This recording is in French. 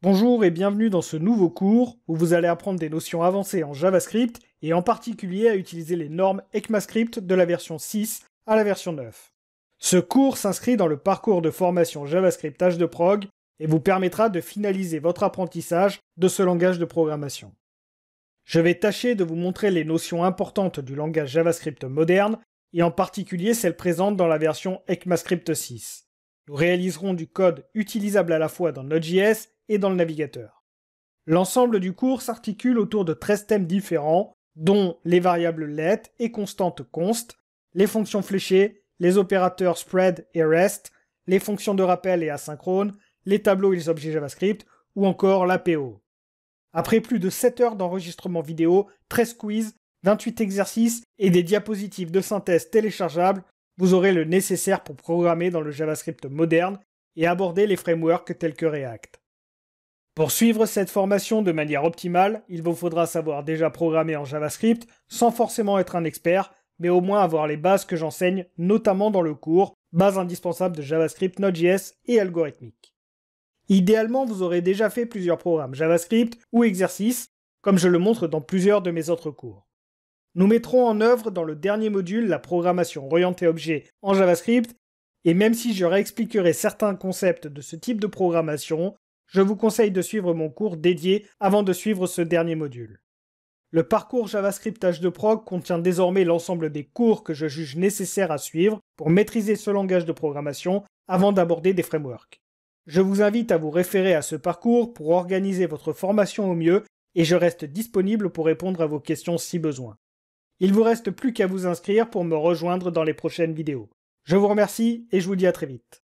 Bonjour et bienvenue dans ce nouveau cours où vous allez apprendre des notions avancées en JavaScript et en particulier à utiliser les normes ECMAScript de la version 6 à la version 9. Ce cours s'inscrit dans le parcours de formation JavaScript H2Prog et vous permettra de finaliser votre apprentissage de ce langage de programmation. Je vais tâcher de vous montrer les notions importantes du langage JavaScript moderne et en particulier celles présentes dans la version ECMAScript 6. Nous réaliserons du code utilisable à la fois dans Node.js et dans le navigateur. L'ensemble du cours s'articule autour de 13 thèmes différents, dont les variables let et constantes const, les fonctions fléchées, les opérateurs spread et rest, les fonctions de rappel et asynchrone, les tableaux et les objets JavaScript, ou encore l'APO. Après plus de 7 heures d'enregistrement vidéo, 13 quiz, 28 exercices et des diapositives de synthèse téléchargeables, vous aurez le nécessaire pour programmer dans le JavaScript moderne et aborder les frameworks tels que React. Pour suivre cette formation de manière optimale, il vous faudra savoir déjà programmer en JavaScript sans forcément être un expert, mais au moins avoir les bases que j'enseigne, notamment dans le cours, bases indispensables de JavaScript, Node.js et algorithmique. Idéalement, vous aurez déjà fait plusieurs programmes JavaScript ou exercices, comme je le montre dans plusieurs de mes autres cours. Nous mettrons en œuvre dans le dernier module la programmation orientée objet en JavaScript, et même si je réexpliquerai certains concepts de ce type de programmation, je vous conseille de suivre mon cours dédié avant de suivre ce dernier module. Le parcours JavaScript H2Prog contient désormais l'ensemble des cours que je juge nécessaires à suivre pour maîtriser ce langage de programmation avant d'aborder des frameworks. Je vous invite à vous référer à ce parcours pour organiser votre formation au mieux et je reste disponible pour répondre à vos questions si besoin. Il ne vous reste plus qu'à vous inscrire pour me rejoindre dans les prochaines vidéos. Je vous remercie et je vous dis à très vite.